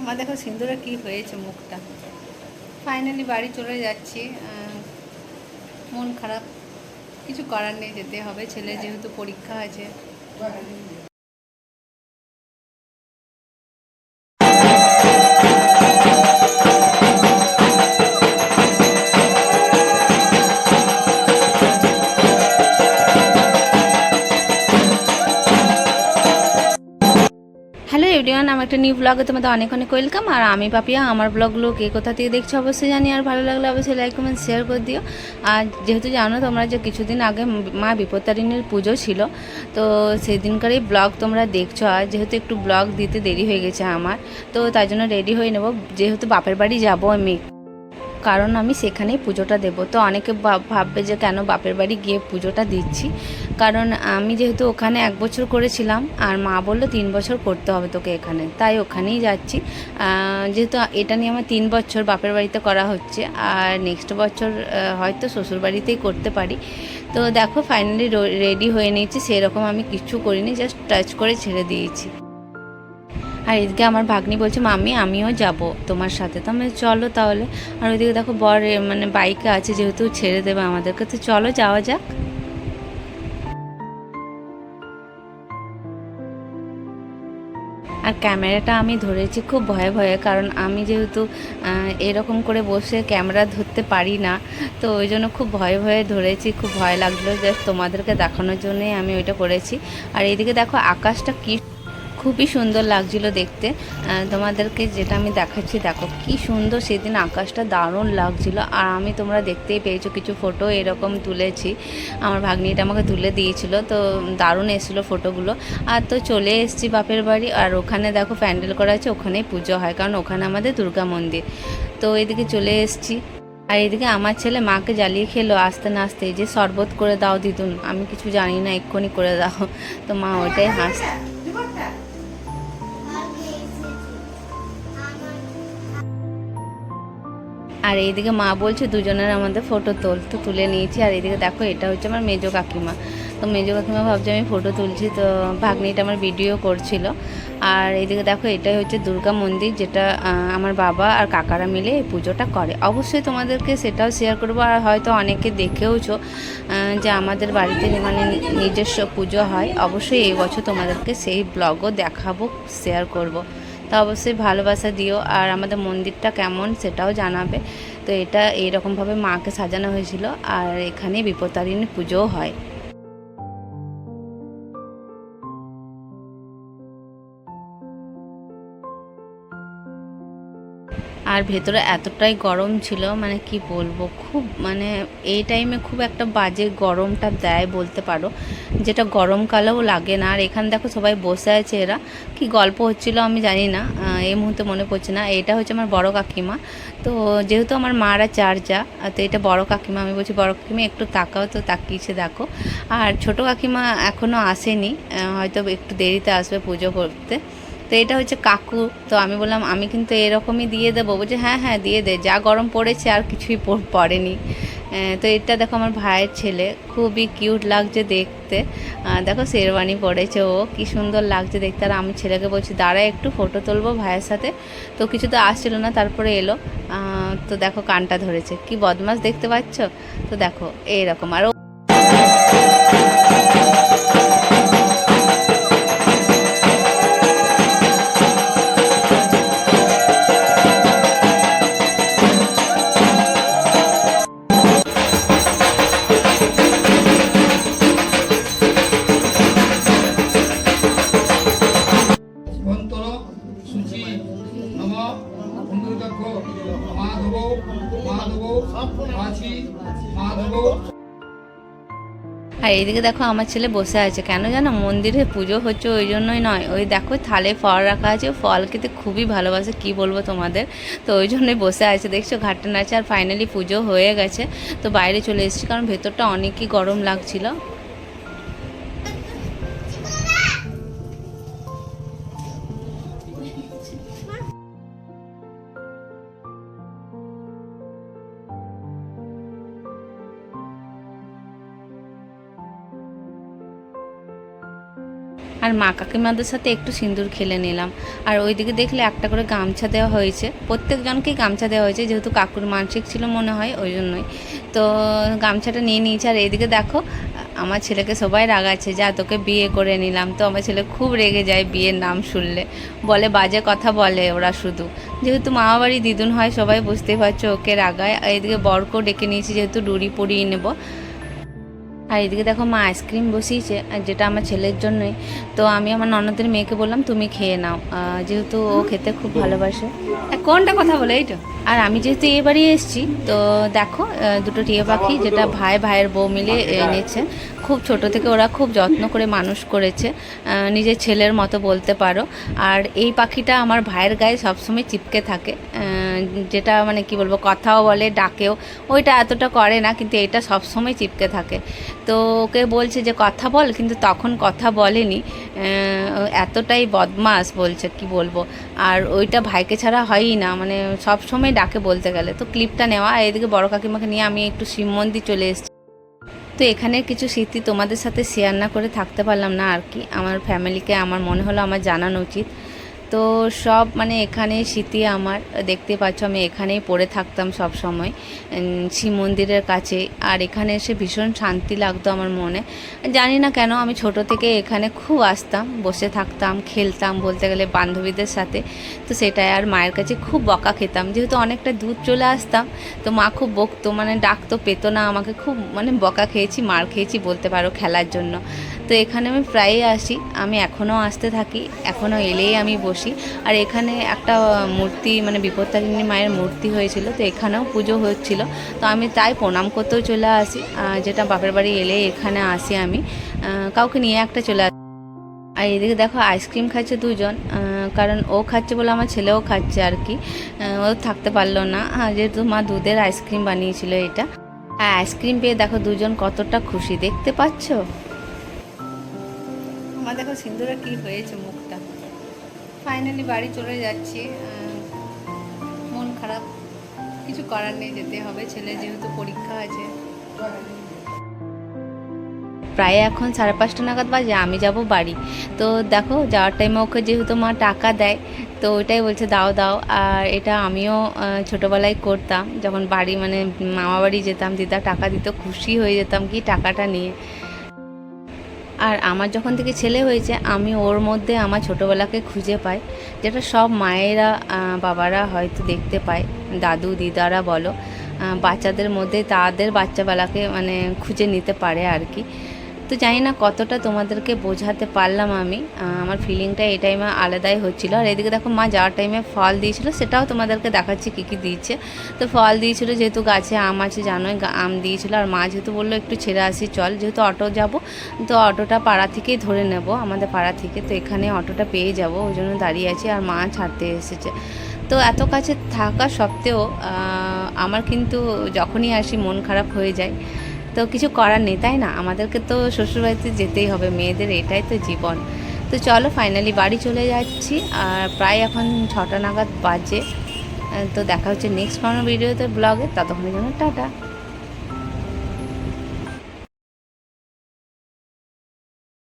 আমার দেখো সিঁদুরে কি হয়েছে মুখটা। ফাইনালি বাড়ি চলে যাচ্ছি। মন খারাপ, কিছু করার নেই, যেতে হবে, ছেলে যেহেতু পরীক্ষা আছে। হ্যালো এভরিওয়ান, আমার একটা নিউ ব্লগে তোমাদের অনেক অনেক ওয়েলকাম। আর আমি পাপিয়া, আমার ব্লগগুলো কে কোথা থেকে দেখছো অবশ্যই জানি, আর ভালো লাগলে অবশ্যই লাইক কমেন্ট শেয়ার করে দিও। আর যেহেতু জানো তোমরা যে কিছুদিন আগে মা বিপত্তারিণীর পুজো ছিল, তো সেই দিনকারই ব্লগ তোমরা দেখছো। আর যেহেতু একটু ব্লগ দিতে দেরি হয়ে গেছে আমার, তো তাই জন্য রেডি হয়ে নেবো, যেহেতু বাপের বাড়ি যাবো আমি, কারণ আমি সেখানেই পুজোটা দেবো। তো অনেকে ভাববে যে কেন বাপের বাড়ি গিয়ে পুজোটা দিচ্ছি, কারণ আমি যেহেতু ওখানে 1 বছর করেছিলাম, আর মা বললো 3 বছর করতে হবে তোকে এখানে, তাই ওখানেই যাচ্ছি। যেহেতু এটা নিয়ে আমার 3 বছর বাপের বাড়িতে করা হচ্ছে, আর নেক্সট বছর হয়তো শ্বশুর বাড়িতেই করতে পারি। তো দেখো ফাইনালি রেডি হয়ে নিয়েছি, সেরকম আমি কিছু করিনি, জাস্ট টাচ করে ছেড়ে দিয়েছি। আর এদিকে আমার ভাগ্নি বলছে মাম্মি আমিও যাব তোমার সাথে, তো আমি চলো তাহলে। আর ওইদিকে দেখো বর মানে বাইকে আছে, যেহেতু ছেড়ে দেবে আমাদেরকে, তো চলো যাওয়া যাক। আর ক্যামেরাটা আমি ধরেছি খুব ভয়ে ভয়ে, কারণ আমি যেহেতু এরকম করে বসে ক্যামেরা ধরতে পারি না, তো ওই জন্য খুব ভয়ে ভয়ে ধরেছি, খুব ভয় লাগলো, জাস্ট তোমাদেরকে দেখানোর জন্যই আমি ওইটা করেছি। আর এইদিকে দেখো আকাশটা কি খুবই সুন্দর লাগছিল দেখতে। তোমাদেরকে যেটা আমি দেখাচ্ছি, দেখো কি সুন্দর সেদিন আকাশটা, দারুণ লাগছিল। আর আমি তোমরা দেখতেই পেয়েছো কিছু ফটো এরকম তুলেছি, আমার ভাগ্নিটা আমাকে তুলে দিয়েছিল, তো দারুণ এসেছিলো ফটোগুলো। আর তো চলে এসেছি বাপের বাড়ি, আর ওখানে দেখো প্যান্ডেল করা আছে, ওখানেই পুজো হয়, কারণ ওখানে আমাদের দুর্গা মন্দির। তো এদিকে চলে এসেছি। আর এদিকে আমার ছেলে মাকে জ্বালিয়ে খেলো আসতে না আসতে, যে শরবত করে দাও দিদুন, আমি কিছু জানি না, এক্ষুনি করে দাও। তো মা ওইটাই হাসছে। আর এইদিকে মা বলছে দুজনের আমাদের ফটো তোল, তো তুলে নিয়েছি। আর এইদিকে দেখো এটা হচ্ছে আমার মেজো কাকিমা, তো মেজো কাকিমা ভাবছে আমি ফটো তুলছি, তো ভাগ্নিটা আমার ভিডিও করছিল। আর এইদিকে দেখো এটাই হচ্ছে দুর্গা মন্দির, যেটা আমার বাবা আর কাকারা মিলে এই পুজোটা করে। অবশ্যই তোমাদেরকে সেটাও শেয়ার করবো। আর হয়তো অনেকে দেখেওছো যে আমাদের বাড়িতে মানে নিজস্ব পুজো হয়, অবশ্যই এই বছর তোমাদেরকে সেই ব্লগও দেখাবো, শেয়ার করব। তা অবশ্যই ভালোবাসা দিও, আর আমাদের মন্দিরটা কেমন সেটাও জানাবে। তো এটা এইরকমভাবে মাকে সাজানো হয়েছিল, আর এখানে বিপত্তারিণী পুজোও হয়। আর ভেতরে এতটাই গরম ছিল, মানে কি বলবো, খুব মানে এই টাইমে খুব একটা বাজে গরমটা দেয় বলতে পারো, যেটা গরমকালেও লাগে না। আর এখানে দেখো সবাই বসে আছে, এরা কি গল্প হচ্ছিল আমি জানি না, এই মুহূর্তে মনে পড়ছে না। এটা হচ্ছে আমার বড় কাকিমা। তো যেহেতু আমার মারা চার যা, তো এটা বড় কাকিমা, আমি বলছি বড় কাকিমা একটু তাকাও, তো তাকিয়েছে দেখো। আর ছোট কাকিমা এখনও আসেনি, হয়তো একটু দেরিতে আসবে পুজো করতে। তো এটা হচ্ছে কাকু। তো আমি বললাম আমি কিন্তু এরকমই দিয়ে দেবো, বলছে হ্যাঁ হ্যাঁ দিয়ে দে, যা গরম পড়েছে আর কিছুই পড়েনি। তো এটা দেখো আমার ভাইয়ের ছেলে, খুবই কিউট লাগছে দেখতে। দেখো শেরওয়ানি পরেছে, ও কি সুন্দর লাগছে দেখতে। আর আমি ছেলেকে বলছি দাঁড়া একটু ফটো তুলবো ভাইয়ের সাথে, তো কিছু তো আসছিল না, তারপরে এলো। তো দেখো কানটা ধরেছে, কি বদমাস দেখতে পাচ্ছ। তো দেখো এইরকম। আর অন্তর সূচি নম অমৃতক্ষ মাধব মাধব মাছি মাধব। আর এইদিকে দেখো আমার ছেলে বসে আছে, কেন জানো, মন্দিরে পুজো হচ্ছে ওই জন্যই নয়, ওই দেখো থালে ফল রাখা আছে, ও ফল খেতে খুবই ভালোবাসে, কি বলবো তোমাদের। তো ওই জন্যই বসে আছে, দেখছো ঘাটটা নাচে। আর ফাইনালি পুজো হয়ে গেছে, তো বাইরে চলে এসেছি, কারণ ভেতরটা অনেকই গরম লাগছিল। আর আর মা কাকিমাদের সাথে একটু সিঁদুর খেলে নিলাম। আর ওইদিকে দেখলে একটা করে গামছা দেওয়া হয়েছে, প্রত্যেকজনকেই গামছা দেওয়া হয়েছে, যেহেতু কাকুর মানসিক ছিল মনে হয় ওই জন্যই। তো গামছাটা নিয়ে নিয়েছে। আর এইদিকে দেখো আমার ছেলেকে সবাই রাগাচ্ছে, যা তোকে বিয়ে করে নিলাম। তো আমার ছেলে খুব রেগে যায় বিয়ের নাম শুনলে, বলে বাজে কথা বলে ওরা শুধু। যেহেতু মামাবাড়ি দিদুন হয় সবাই বুঝতেই পারছো, ওকে রাগায়। আর এদিকে বরকেও ডেকে নিয়েছি, যেহেতু ডুরি পরিয়ে নেবো। আর এদিকে দেখো মা আইসক্রিম বসিয়েছে, আর যেটা আমার ছেলের জন্যই। তো আমি আমার ননদের মেয়েকে বললাম তুমি খেয়ে নাও, যেহেতু ও খেতে খুব ভালোবাসে। কোনটা কথা বলে এইটা। আর আমি যেহেতু এ বাড়ি এসেছি, তো দেখো দুটো টিয়া পাখি, যেটা ভাইয়ের বউ মিলে এনেছে। খুব ছোট থেকে ওরা খুব যত্ন করে মানুষ করেছে, নিজের ছেলের মতো বলতে পারো। আর এই পাখিটা আমার ভাইয়ের গায়ে সবসময় চিপকে থাকে, যেটা মানে কি বলবো, কথাও বলে, ডাকেও। ওইটা এতটা করে না, কিন্তু এটা সবসময় চিপকে থাকে। তো ওকে বলছে যে কথা বল, কিন্তু তখন কথা বলেনি, এতটাই বদমাস বলছে কি বলবো। আর ওইটা ভাইকে ছাড়া হয়ই না, মানে সব সময় ডাকে বলতে গেলে। তো ক্লিপটা নেওয়া। এদিকে বড় কাকিমাকে নিয়ে আমি একটু শিব মন্দির চলে এসেছি। তো এখানের কিছু স্মৃতি তোমাদের সাথে শেয়ার না করে থাকতে পারলাম না আর কি। আমার ফ্যামিলিকে আমার মনে হলো আমার জানানো উচিত। তো সব মানে এখানে স্মৃতি আমার, দেখতে পাচ্ছ আমি এখানেই পড়ে থাকতাম সব সময়, শিব মন্দিরের কাছে। আর এখানে এসে ভীষণ শান্তি লাগতো আমার মনে। জানি না কেন, আমি ছোট থেকে এখানে খুব আসতাম, বসে থাকতাম, খেলতাম বলতে গেলে বান্ধবীদের সাথে। তো সেটাই। আর মায়ের কাছে খুব বকা খেতাম, যেহেতু অনেকটা দূর চলে আসতাম। তো মা খুব বকতো, মানে ডাকতো, পেতো না আমাকে, খুব মানে বকা খেয়েছি, মার খেয়েছি বলতে পারো খেলার জন্য। তো এখানে আমি প্রায়ই আসি, আমি এখনও আসতে থাকি, এখনও এলেই আমি বসি। আর এখানে একটা মূর্তি, মানে বিপত্তারিণী মায়ের মূর্তি হয়েছিল, তো এখানেও পুজো হচ্ছিল। তো আমি তাই প্রণাম করতেও চলে আসি, যেটা বাপের বাড়ি এলে এখানে আসি আমি, কাউকে নিয়ে একটা চলে আসি। আর এদিকে দেখো আইসক্রিম খাচ্ছে দুজন, কারণ ও খাচ্ছে বলে আমার ছেলেও খাচ্ছে আর কি। ও থাকতে পারলো না, যেহেতু মা দুধের আইসক্রিম বানিয়েছিল এটা। আর আইসক্রিম পেয়ে দেখো দুজন কতটা খুশি, দেখতে পাচ্ছ। আমার দেখো সিন্দুরে কি হয়েছে মুখটা। ফাইনালি বাড়ি চলে যাচ্ছি, মন খারাপ, কিছু করার নেই, যেতে হবে, ছেলে যেহেতু পরীক্ষা আছে। প্রায় এখন 5:30 নাগাদ বাজে, আমি যাব বাড়ি। তো দেখো যাওয়ার টাইমে ওকে যেহেতু মা টাকা দেয়, তো ওইটাই বলছে দাও দাও। আর এটা আমিও ছোটোবেলায় করতাম, যখন বাড়ি মানে মামা বাড়ি যেতাম, দিদা টাকা দিত, খুশি হয়ে যেতাম কি টাকাটা নিয়ে। আর আমার যখন থেকে ছেলে হয়েছে, আমি ওর মধ্যে আমার ছোটোবেলাকে খুঁজে পাই, যেটা সব মায়েরা বাবারা হয়তো দেখতে পায়, দাদু দিদারা বলো, বাচ্চাদের মধ্যে তাদের বাচ্চাবেলাকে মানে খুঁজে নিতে পারে আর কি। তো জানি না কতটা তোমাদেরকে বোঝাতে পারলাম আমি, আমার ফিলিংটা এই টাইমে আলাদাই হচ্ছিলো। আর এদিকে দেখো মা যাওয়ার টাইমে ফল দিয়েছিল, সেটাও তোমাদেরকে দেখাচ্ছি কী কী দিয়েছে। তো ফল দিয়েছিল, যেহেতু গাছে আম আছে জানোই, আম দিয়েছিল। আর মা যেহেতু বললো একটু ছেড়ে আসি চল, যেহেতু অটো যাব, তো অটোটা পাড়া থেকেই ধরে নেব, আমাদের পাড়া থেকে। তো এখানে অটোটা পেয়ে যাব, ওই জন্য দাঁড়িয়ে আছি। আর মা ছাড়তে এসেছে। তো এত কাছে থাকা সত্ত্বেও আমার কিন্তু যখনই আসি মন খারাপ হয়ে যায়। তো কিছু করার নেই, তাই না, আমাদেরকে তো শ্বশুরবাড়িতে যেতেই হবে, মেয়েদের এটাই তো জীবন। তো চলো ফাইনালি বাড়ি চলে যাচ্ছি, আর প্রায় এখন 6টা নাগাদ বাজে। তো দেখা হচ্ছে নেক্সট কোনো ভিডিওতে, ব্লগে। ততক্ষণের জন্য টাটা।